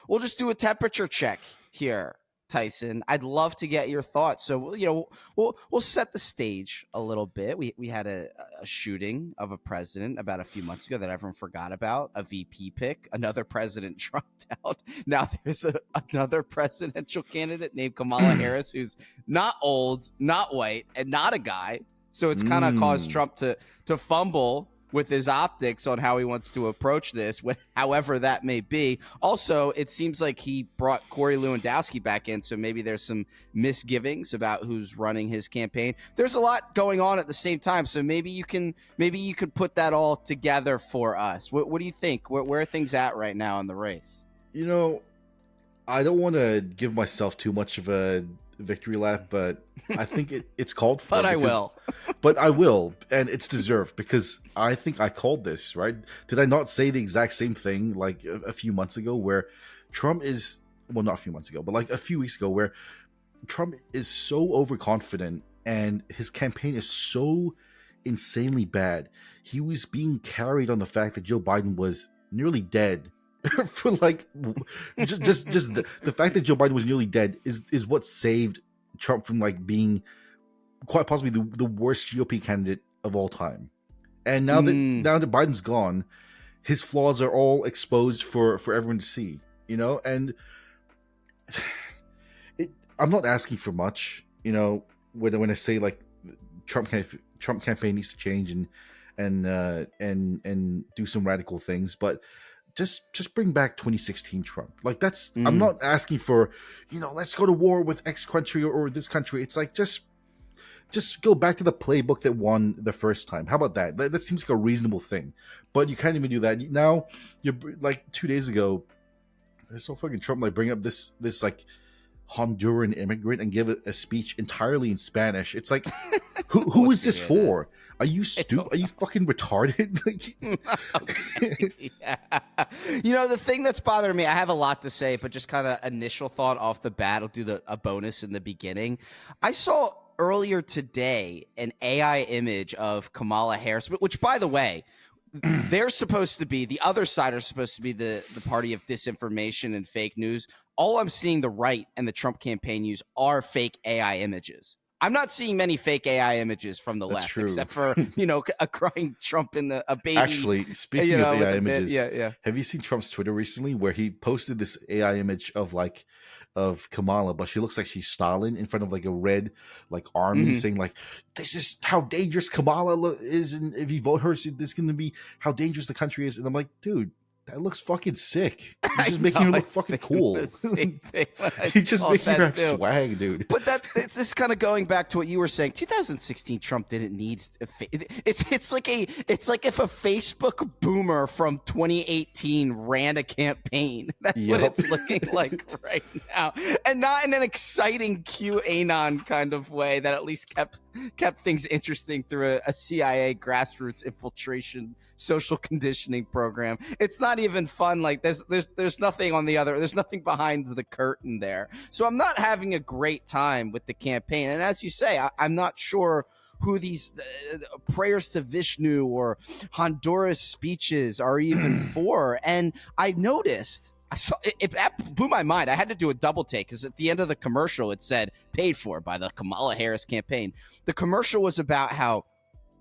we'll just do a temperature check here, Tyson. I'd love to get your thoughts. So, we'll set the stage a little bit. We had a shooting of a president about a few months ago that everyone forgot about, a VP pick. Another president dropped out. Now there's another presidential candidate named Kamala Harris, who's not old, not white, and not a guy. So it's kind of caused Trump to fumble with his optics on how he wants to approach this, however that may be. Also, it seems like he brought Corey Lewandowski back in, so maybe there's some misgivings about who's running his campaign. There's a lot going on at the same time, so maybe you could put that all together for us. What do you think? Where are things at right now in the race? I don't want to give myself too much of a victory lap, but I think it's called for. But I will. But I will, and it's deserved, because I think I called this, right? Did I not say the exact same thing like a few months ago, where Trump is, well, not a few months ago, but like a few weeks ago, where Trump is so overconfident and his campaign is so insanely bad. He was being carried on the fact that Joe Biden was nearly dead. For like just the fact that Joe Biden was nearly dead is what saved Trump from like being quite possibly the worst GOP candidate of all time. And now that Biden's gone, his flaws are all exposed for everyone to see, and I'm not asking for much, when I say like Trump campaign needs to change and do some radical things, but just bring back 2016 Trump. Like that's I'm not asking for, let's go to war with X country or this country. It's like just go back to the playbook that won the first time. How about that? That seems like a reasonable thing. But you can't even do that. Now you're like 2 days ago, I saw fucking Trump like bring up this like Honduran immigrant and give a speech entirely in Spanish. It's like who is this for? Are you stupid? Are you fucking retarded? Yeah. The thing that's bothering me, I have a lot to say, but just kind of initial thought off the bat, I'll do a bonus in the beginning. I saw earlier today an AI image of Kamala Harris, which, by the way, they're supposed to be, the other side are supposed to be the party of disinformation and fake news. All I'm seeing the right and the Trump campaign use are fake AI images. I'm not seeing many fake AI images from the left, true. Except for, a crying Trump in a baby. Actually, speaking of AI images, yeah. Have you seen Trump's Twitter recently where he posted this AI image of Kamala, but she looks like she's Stalin in front of like a red like army, saying like, this is how dangerous Kamala is, and if you vote her, this is going to be how dangerous the country is. And I'm like, dude, that looks fucking sick. You're just making her look fucking cool. You're just making her have swag, dude. But it's just kind of going back to what you were saying. 2016 Trump didn't need it's like if a Facebook boomer from 2018 ran a campaign. That's what it's looking like right now. And not in an exciting QAnon kind of way that at least kept things interesting through a CIA grassroots infiltration social conditioning program. It's not even fun. Like there's nothing on the other. There's nothing behind the curtain there. So I'm not having a great time with the campaign. And as you say, I'm not sure who these prayers to Vishnu or Honduras speeches are even for. And I noticed. I saw it blew my mind. I had to do a double take because at the end of the commercial it said paid for by the Kamala Harris campaign. The commercial was about how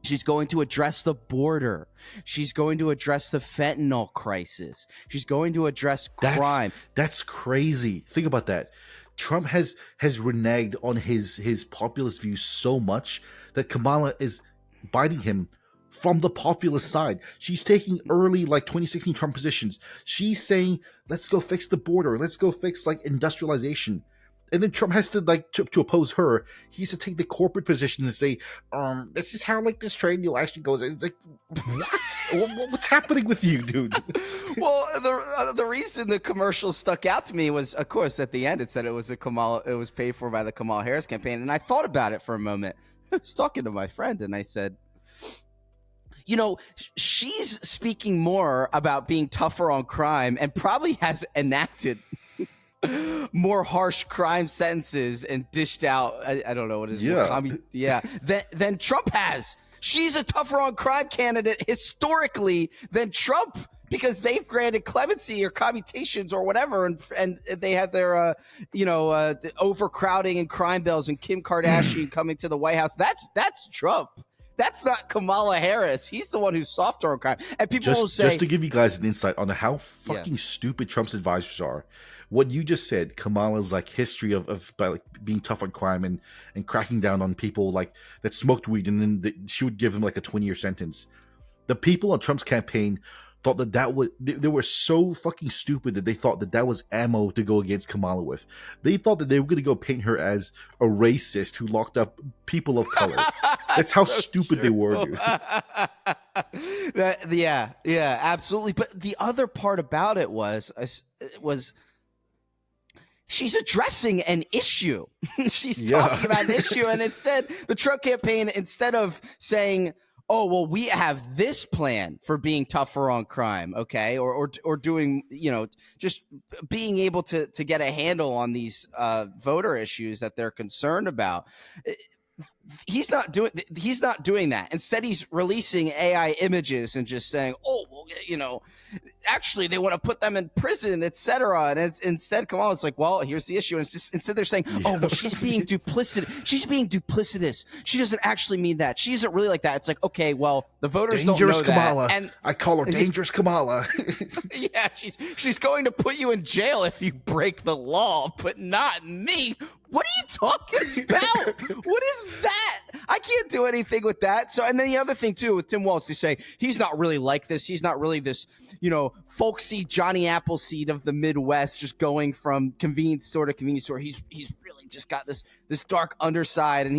she's going to address the border. She's going to address the fentanyl crisis. She's going to address crime. That's crazy. Think about that. Trump has reneged on his populist views so much that Kamala is biting him from the populist side. She's taking early, like 2016 Trump positions. She's saying, let's go fix the border. Let's go fix like industrialization. And then Trump has to like to oppose her. He has to take the corporate position and say, this is how like this trade deal actually goes. It's like, what? What's happening with you, dude? Well, the reason the commercial stuck out to me was, of course, at the end it said it was paid for by the Kamala Harris campaign, and I thought about it for a moment. I was talking to my friend, and I said, she's speaking more about being tougher on crime and probably has enacted more harsh crime sentences and dished out, I don't know what it is, than Trump has. She's a tougher on crime candidate historically than Trump because they've granted clemency or commutations or whatever, and they had their the overcrowding and crime bills and Kim Kardashian coming to the White House. That's Trump. That's not Kamala Harris. He's the one who's softer on crime. And people will say, just to give you guys an insight on how fucking stupid Trump's advisors are. What you just said, Kamala's like history of like being tough on crime and cracking down on people like that smoked weed, and then she would give them like a 20-year sentence. The people on Trump's campaign thought that was, they were so fucking stupid that they thought that was ammo to go against Kamala with. They thought that they were going to go paint her as a racist who locked up people of color. That's how so stupid they were, dude. Yeah, absolutely. But the other part about it was she's addressing an issue. She's talking about an issue. And instead, the Trump campaign, instead of saying, oh, well, we have this plan for being tougher on crime, okay, or doing, just being able to get a handle on these voter issues that they're concerned about. He's not doing that. Instead, he's releasing AI images and just saying, oh, well, actually they want to put them in prison, etc. And it's instead, Kamala's like, well, here's the issue. And it's just, instead they're saying, oh, well, she's being duplicitous. She's being duplicitous. She doesn't actually mean that. She isn't really like that. It's like, okay, well, the voters dangerous don't know Kamala. that. And I call her Dangerous Kamala. Yeah, she's going to put you in jail if you break the law, but not me. What are you talking about? What is that? I can't do anything with that. So, and then the other thing too with Tim Walz, they say he's not really like this. He's not really this, folksy Johnny Appleseed of the Midwest, just going from convenience store to convenience store. He's really just got this dark underside, and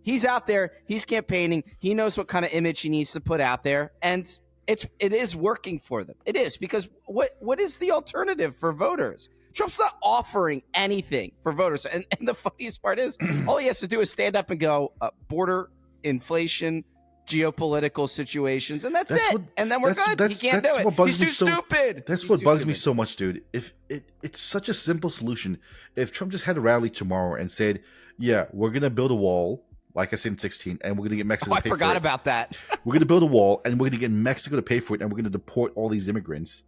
he's out there. He's campaigning. He knows what kind of image he needs to put out there, and it is working for them. It is, because what is the alternative for voters? Trump's not offering anything for voters. And the funniest part is all he has to do is stand up and go, border, inflation, geopolitical situations, and that's it. And then we're good. He can't do it. He's too stupid. That's what bugs me so much, dude. If it's such a simple solution. If Trump just had a rally tomorrow and said, yeah, we're going to build a wall, like I said in 2016, and we're going to get Mexico to pay for it. I forgot about that. We're going to build a wall, and we're going to get Mexico to pay for it, and we're going to deport all these immigrants.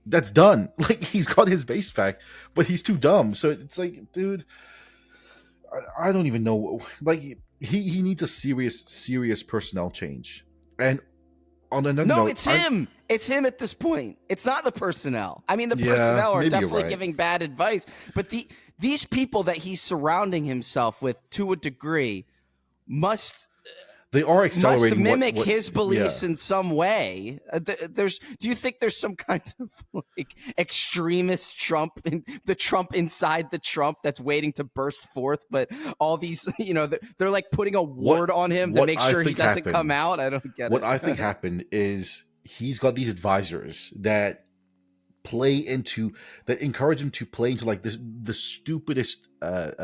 That's done. Like, he's got his base back, but he's too dumb. So it's like, dude, I don't even know. Like, he needs a serious personnel change. And on another note, it's him. It's him at this point. It's not the personnel. I mean, the personnel are definitely giving bad advice, but these people that he's surrounding himself with, to a degree, they are accelerating. Must mimic his beliefs in some way. Do you think there's some kind of like extremist Trump, the Trump inside the Trump that's waiting to burst forth? But all these, they're like putting a ward on him to make sure he doesn't come out. I don't get it. What I think happened is he's got these advisors that encourage him to play into like the stupidest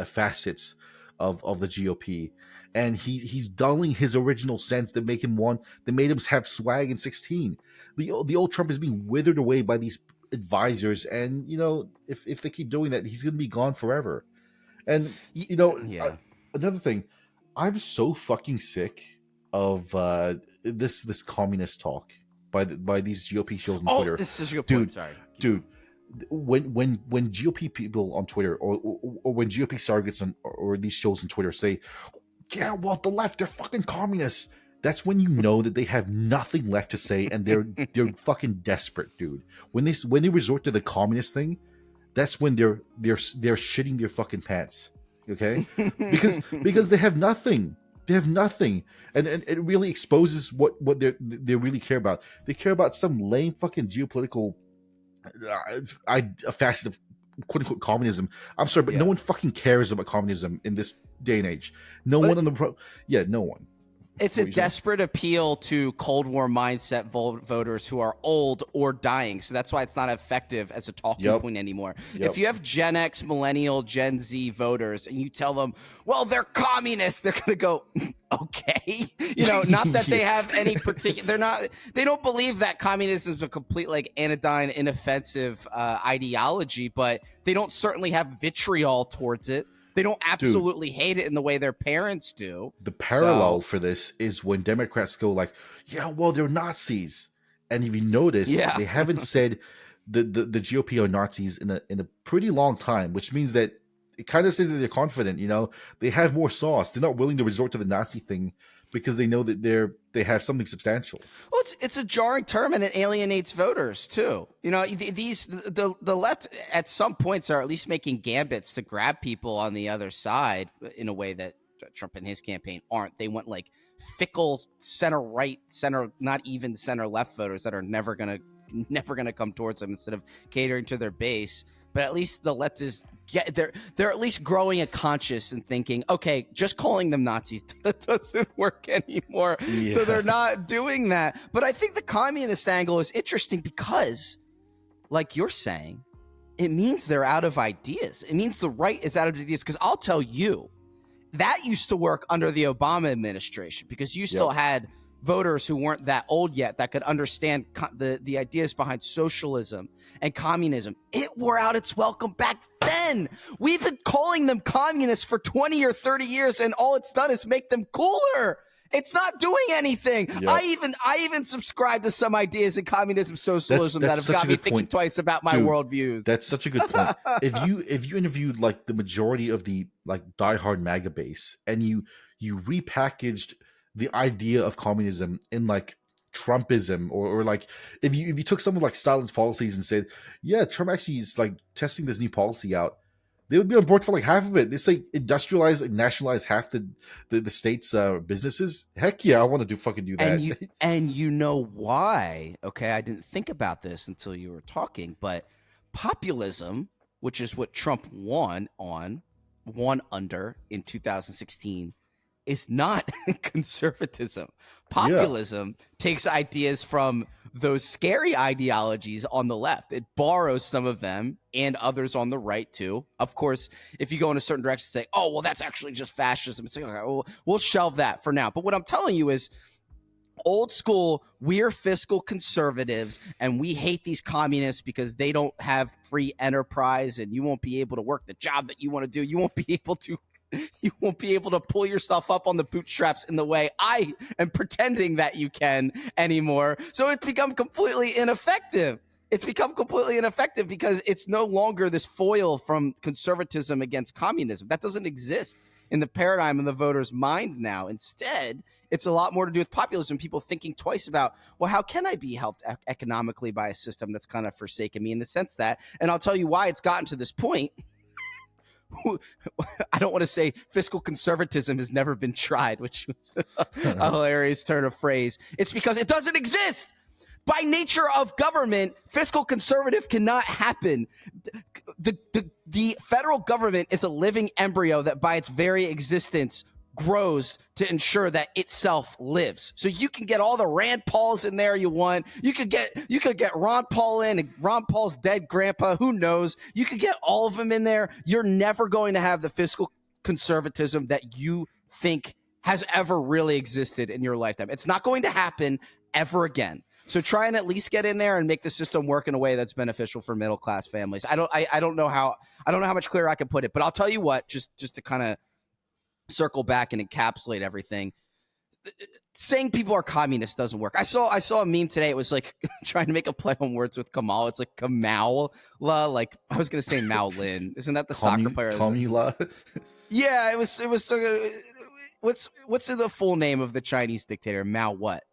facets of the GOP. And he's dulling his original sense that made him have swag in 2016. The old Trump is being withered away by these advisors, and if they keep doing that, he's going to be gone forever. And another thing, I'm so fucking sick of this communist talk by these GOP shows on Twitter. This is your point. Sorry, dude. When GOP people on Twitter or when GOP surrogates or these shows on Twitter say, yeah, well, the left, they're fucking communists. That's when you know that they have nothing left to say, and they're fucking desperate, dude. When they resort to the communist thing, that's when they're shitting their fucking pants. Okay, because they have nothing. They have nothing, and it really exposes what they really care about. They care about some lame fucking geopolitical a facet of quote unquote communism. I'm sorry, but no one fucking cares about communism in this day and age. No one. It's a desperate appeal to Cold War mindset voters who are old or dying. So that's why it's not effective as a talking point anymore. If you have Gen X, Millennial, Gen Z voters, and you tell them, well, they're communists, they're going to go, okay. Not that they have any particular, they don't believe that communism is a complete, like, anodyne, inoffensive ideology, but they don't certainly have vitriol towards it. They don't absolutely hate it in the way their parents do. The parallel for this is when Democrats go like, yeah, well, they're Nazis. And if you notice, Yeah. they haven't said the GOP are Nazis in a pretty long time, which means that it kind of says that they're confident. They have more sauce. They're not willing to resort to the Nazi thing because they know that they have something substantial. Well, it's a jarring term, and it alienates voters too. The left at some points are at least making gambits to grab people on the other side in a way that Trump and his campaign aren't. They want like fickle center right, center, not even center left voters that are never gonna come towards them instead of catering to their base. But at least the leftists they're at least growing a conscience and thinking, okay, just calling them Nazis doesn't work anymore. Yeah. So they're not doing that. But I think the communist angle is interesting because, like you're saying, it means they're out of ideas. It means the right is out of ideas. Because I'll tell you, that used to work under the Obama administration because you still had voters who weren't that old yet that could understand the ideas behind socialism and communism. It wore out its welcome back then. We've been calling them communists for 20 or 30 years, and all it's done is make them cooler. It's not doing anything. Yep. I even subscribe to some ideas in communism, socialism that have got me thinking twice about my worldviews. That's such a good point. If you interviewed like the majority of the like diehard MAGA base, and you repackaged the idea of communism in like Trumpism, or like if you took some of like Stalin's policies and said, yeah, Trump actually is like testing this new policy out, they would be on board for like half of it. They say industrialize, like, nationalize half the state's businesses. Heck yeah, I want to fucking do that. And you know why? Okay, I didn't think about this until you were talking, but populism, which is what Trump won under in 2016, is not conservatism. Populism takes ideas from those scary ideologies on the left. It borrows some of them and others on the right too. Of course, if you go in a certain direction and say, oh, well, that's actually just fascism, it's like, okay, well, we'll shelve that for now. But what I'm telling you is, old school, we're fiscal conservatives and we hate these communists because they don't have free enterprise and you won't be able to work the job that you want to do. You won't be able to pull yourself up on the bootstraps in the way I am pretending that you can anymore. So it's become completely ineffective. It's become completely ineffective because it's no longer this foil from conservatism against communism. That doesn't exist in the paradigm of the voter's mind now. Instead, it's a lot more to do with populism, people thinking twice about, well, how can I be helped economically by a system that's kind of forsaken me, in the sense that, and I'll tell you why it's gotten to this point. I don't want to say fiscal conservatism has never been tried, which was a hilarious turn of phrase. It's because it doesn't exist. By nature of government, fiscal conservative cannot happen. The federal government is a living embryo that by its very existence grows to ensure that itself lives. So you can get all the Rand Pauls in there you want. You could get Ron Paul in, and Ron Paul's dead grandpa, who knows? You could get all of them in there. You're never going to have the fiscal conservatism that you think has ever really existed in your lifetime. It's not going to happen ever again. So try and at least get in there and make the system work in a way that's beneficial for middle class families. I don't know how much clearer I can put it, but I'll tell you what, just to kind of circle back and encapsulate everything. Saying people are communists doesn't work. I saw a meme today. It was like trying to make a play on words with Kamala. It's like Kamala. Like I was gonna say Mao Lin. Isn't that the soccer player? Kamala. Yeah, it was. What's the full name of the Chinese dictator? Mao what?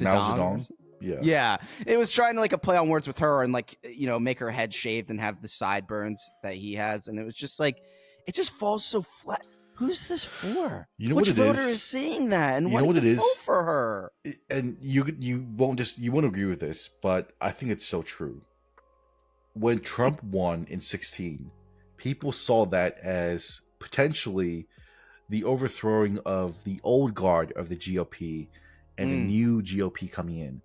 Mao Zedong. Yeah. It was trying to like a play on words with her and like, make her head shaved and have the sideburns that he has, and it was just like, it just falls so flat. Who's this for? Which voter is seeing that and wanting to vote for her? And you won't agree with this, but I think it's so true. When Trump won in 2016, people saw that as potentially the overthrowing of the old guard of the GOP and a new GOP coming in.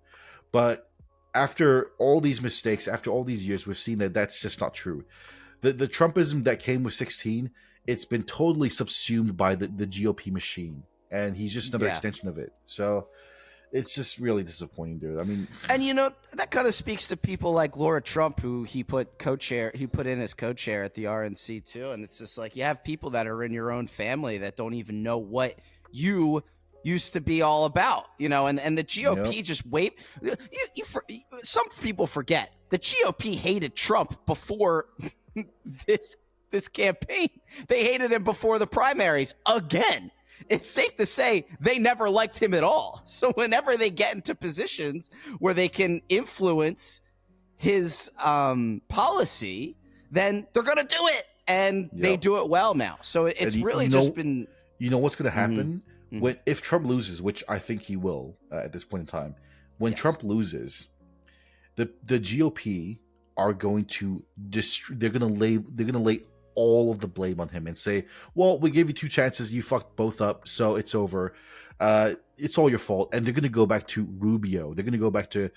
But after all these mistakes, after all these years, we've seen that that's just not true. The Trumpism that came with 2016, it's been totally subsumed by the GOP machine, and he's just another extension of it. So it's just really disappointing, dude. I mean, and that kind of speaks to people like Laura Trump, who he put in as co-chair at the RNC too. And it's just like, you have people that are in your own family that don't even know what you used to be all about, and the GOP Yep. just wait. Some people forget the GOP hated Trump before this campaign. They hated him before the primaries again. It's safe to say they never liked him at all. So whenever they get into positions where they can influence his policy, then they're going to do it. And they do it well now. So it's really just been... You know what's going to happen? Mm-hmm. If Trump loses, which I think he will at this point in time, when Trump loses, the GOP are going to they're going to lay all of the blame on him and say, well, we gave you 2 chances, you fucked both up, so it's over. It's all your fault. And they're going to go back to Rubio. They're going to go back to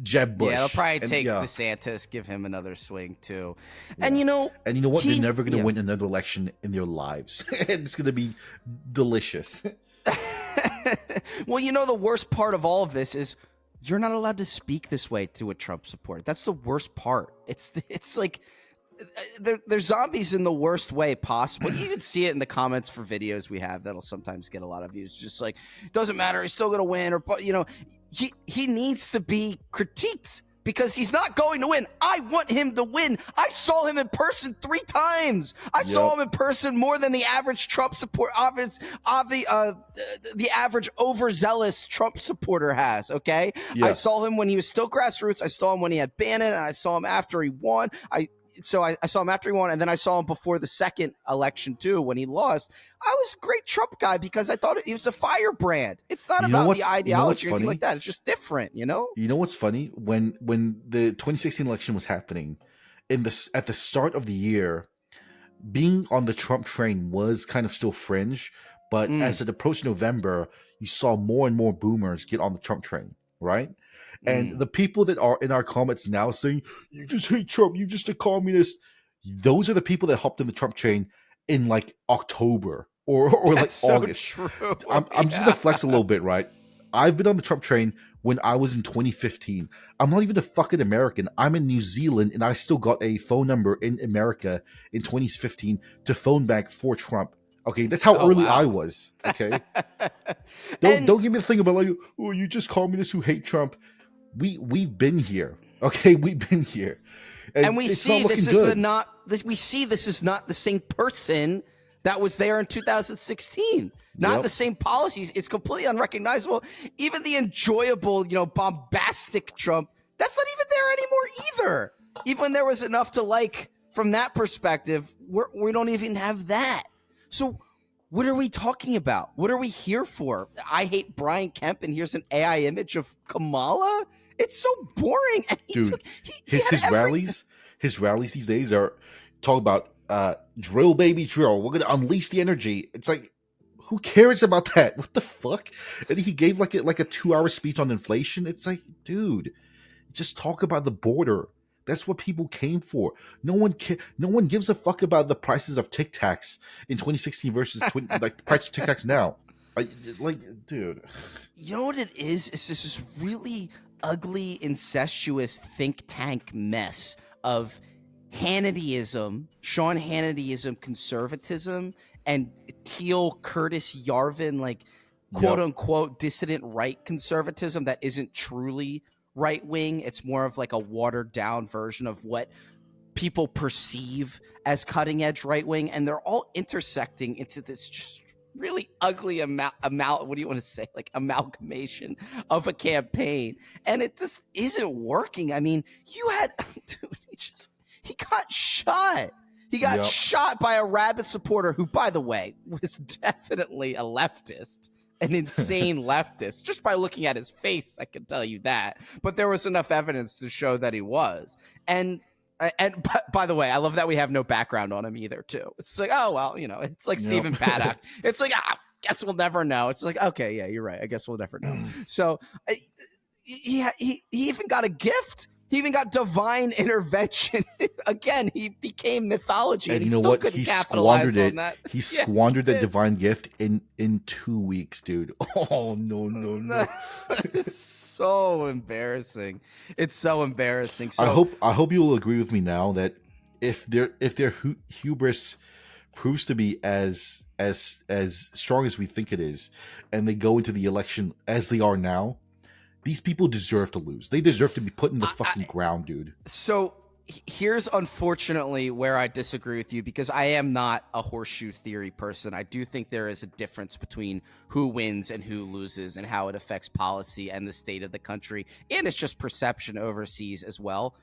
Jeb Bush. Yeah, they'll probably take DeSantis, give him another swing too. Yeah. And you know what? They're never going to win another election in their lives. It's going to be delicious. Well, the worst part of all of this is you're not allowed to speak this way to a Trump supporter. That's the worst part. It's like they're zombies in the worst way possible. You even see it in the comments for videos we have that'll sometimes get a lot of views. Just like, doesn't matter, he's still gonna win, or he needs to be critiqued because he's not going to win. I want him to win. I saw him in person 3 times. I saw him in person more than the average Trump support, the average overzealous Trump supporter has. Okay, I saw him when he was still grassroots. I saw him when he had Bannon, and I saw him after he won. So I saw him after he won, and then I saw him before the second election too when he lost. I was a great Trump guy because I thought he was a firebrand. It's not about the ideology or anything like that. It's just different, You know what's funny? When the 2016 election was happening, at the start of the year, being on the Trump train was kind of still fringe, but as it approached November, you saw more and more boomers get on the Trump train, right? And the people that are in our comments now saying, you just hate Trump, you're just a communist, those are the people that hopped in the Trump train in like October or like August. True. I'm just going to flex a little bit, right? I've been on the Trump train when I was in 2015. I'm not even a fucking American. I'm in New Zealand, and I still got a phone number in America in 2015 to phone back for Trump. Okay, that's how early I was. Okay, don't give me the thing about like, oh, you just communists who hate Trump. We've been here. Okay, we've been here, and we see this is not the same person that was there in 2016. Not the same policies. It's completely unrecognizable. Even the enjoyable, bombastic Trump, that's not even there anymore either. Even there was enough to like from that perspective. We don't even have that. So what are we talking about? What are we here for? I hate Brian Kemp, and here's an AI image of Kamala. It's so boring. And his rallies these days are talk about drill, baby, drill. We're gonna unleash the energy. It's like, who cares about that? What the fuck? And he gave like a 2-hour speech on inflation. It's like, dude, just talk about the border. That's what people came for. No one gives a fuck about the prices of Tic Tacs in 2016 versus like the price of Tic Tacs now. Dude. You know what it is? It's just this really ugly, incestuous think tank mess of Hannityism, Sean Hannityism, conservatism, and Teal Curtis Yarvin, like quote unquote dissident right conservatism that isn't truly right wing. It's more of like a watered down version of what people perceive as cutting edge right wing, and they're all intersecting into this just really ugly what do you want to say, like amalgamation of a campaign, and it just isn't working. I mean, dude, he got shot. He got shot by a rabid supporter who, by the way, was definitely a leftist. An insane leftist. Just by looking at his face, I can tell you that. But there was enough evidence to show that he was. And by the way, I love that we have no background on him either, too. It's like, oh, well, it's like Stephen Paddock. It's like, guess we'll never know. It's like, okay, yeah, you're right. I guess we'll never know. So he even got a gift. He even got divine intervention. Again, he became mythology, and he still couldn't capitalize on that. He squandered that divine gift in 2 weeks, dude. Oh, no. It's so embarrassing. It's so embarrassing. So I hope you will agree with me now that if their hubris proves to be as strong as we think it is, and they go into the election as they are now, these people deserve to lose. They deserve to be put in the fucking ground, dude. So here's unfortunately where I disagree with you, because I am not a horseshoe theory person. I do think there is a difference between who wins and who loses and how it affects policy and the state of the country. And it's just perception overseas as well.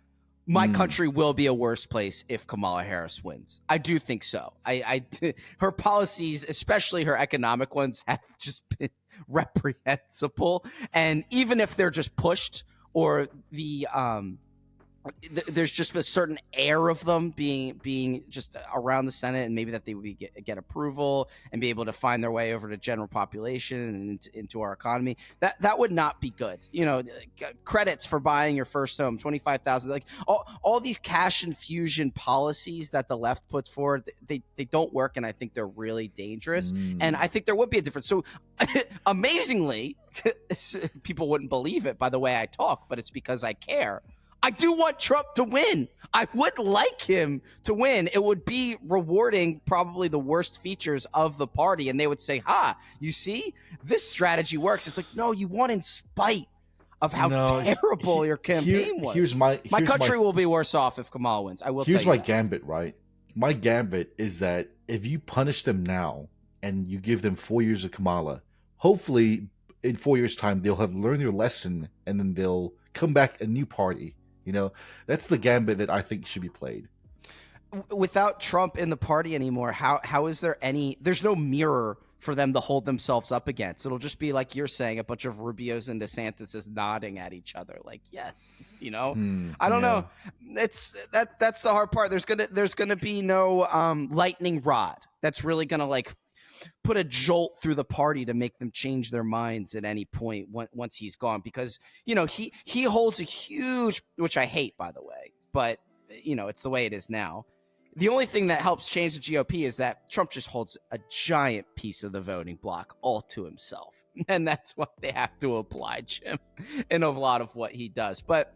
My country will be a worse place if Kamala Harris wins. I do think so. Her policies, especially her economic ones, have just been reprehensible. And even if they're just pushed, or there's just a certain air of them being just around the Senate, and maybe that they would get approval and be able to find their way over to general population and into our economy, that would not be good. You know, credits for buying your first home, 25,000, like all these cash infusion policies that the left puts forward, they don't work, and I think they're really dangerous. And I think there would be a difference. So amazingly, people wouldn't believe it by the way I talk, but it's because I care. I do want Trump to win. I would like him to win. It would be rewarding probably the worst features of the party. And they would say, you see, this strategy works. It's like, no, you won in spite of how terrible your campaign was. My country will be worse off if Kamala wins. I will tell you Here's my gambit, right? My gambit is that if you punish them now and you give them 4 years of Kamala, hopefully in 4 years' time, they'll have learned their lesson and then they'll come back a new party. You know, that's the gambit that I think should be played. Without Trump in the party anymore, how is there there's no mirror for them to hold themselves up against. It'll just be like you're saying, a bunch of Rubios and DeSantis nodding at each other like, yes, you know. I don't know. That's the hard part. There's gonna be no lightning rod that's really gonna like put a jolt through the party to make them change their minds at any point once he's gone, because you know he holds a huge, which I hate by the way, but you know it's the way it is now. The only thing that helps change the GOP is that Trump just holds a giant piece of the voting block all to himself, and that's why they have to oblige him in a lot of what he does. But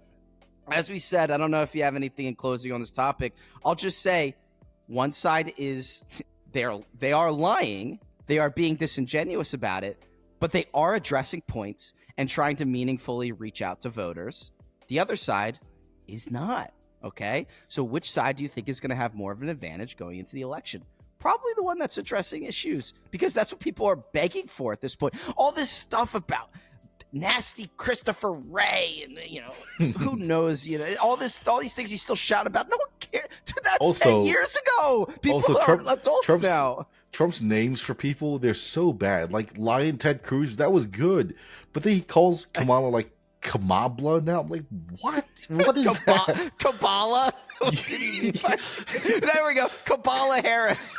as we said, I don't know if you have anything in closing on this topic. I'll just say one side is they are lying. They are being disingenuous about it, but they are addressing points and trying to meaningfully reach out to voters. The other side is not. Okay, so which side do you think is going to have more of an advantage going into the election? Probably the one that's addressing issues, because that's what people are begging for at this point. All this stuff about nasty Christopher Wray and you know who knows, you know, all these things he's still shouting about. No one cares. Dude, that's also 10 years ago. People are adults now. Trump's names for people, they're so bad. Like Lion Ted Cruz, that was good, but then he calls Kamala like Kamabla now. I'm like, what? What is that? Kabbalah? What did he mean by... There we go. Kamala Harris.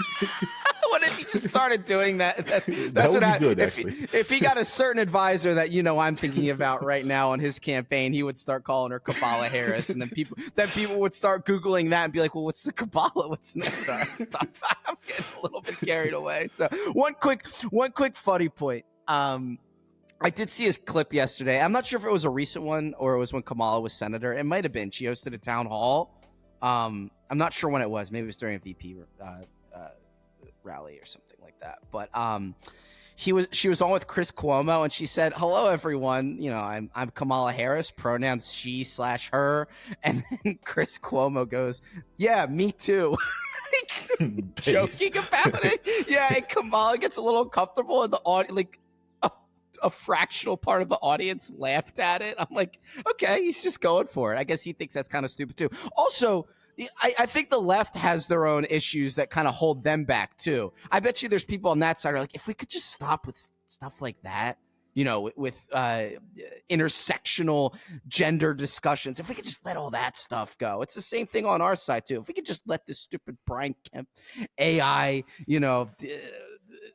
What if he just started doing that? That's what happened. If he got a certain advisor that you know I'm thinking about right now on his campaign, he would start calling her Kamala Harris, and then people would start Googling that and be like, well, what's the Kabbalah? What's next? Sorry, stop. I'm getting a little bit carried away. So one quick funny point. I did see his clip yesterday. I'm not sure if it was a recent one or it was when Kamala was senator. It might have been. She hosted a town hall. I'm not sure when it was. Maybe it was during a VP rally or something like that. But she was on with Chris Cuomo, and she said, "Hello, everyone. You know, I'm Kamala Harris. Pronouns she/her." And then Chris Cuomo goes, "Yeah, me too." Joking about it. Yeah, and Kamala gets a little uncomfortable, and the audience, like, a fractional part of the audience laughed at it. I'm like, okay, he's just going for it. I guess he thinks that's kind of stupid too. Also, I think the left has their own issues that kind of hold them back too. I bet you there's people on that side who are like, if we could just stop with stuff like that, you know, with intersectional gender discussions, if we could just let all that stuff go. It's the same thing on our side too. If we could just let this stupid Brian Kemp AI, you know,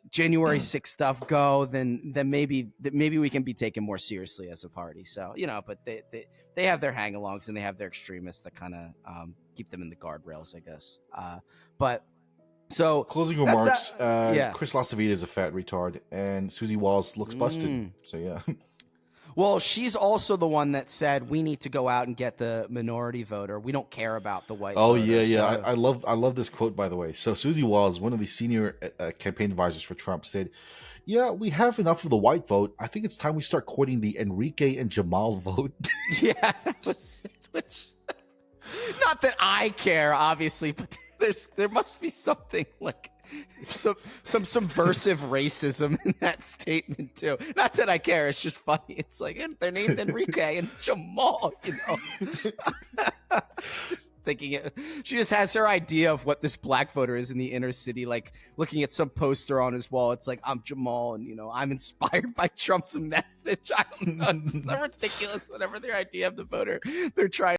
January 6th stuff go, then maybe we can be taken more seriously as a party. So, you know, but they have their hang-alongs and they have their extremists that kind of keep them in the guardrails, I guess. But so closing remarks. Chris LaSavita is a fat retard, and Susie Walls looks busted. So yeah. Well, she's also the one that said we need to go out and get the minority voter. We don't care about the white Oh voter. yeah. So- I love this quote, by the way. So Susie Walls, one of the senior campaign advisors for Trump, said, "Yeah, we have enough of the white vote. I think it's time we start courting the Enrique and Jamal vote." yeah, that was it, which not that I care, obviously, but there must be something like some subversive racism in that statement too. Not that I care, it's just funny. It's like they're named Enrique and Jamal, you know. Just thinking it. She just has her idea of what this black voter is in the inner city, like looking at some poster on his wall. It's like, I'm Jamal, and I'm inspired by Trump's message. I don't know. It's so ridiculous. Whatever their idea of the voter they're trying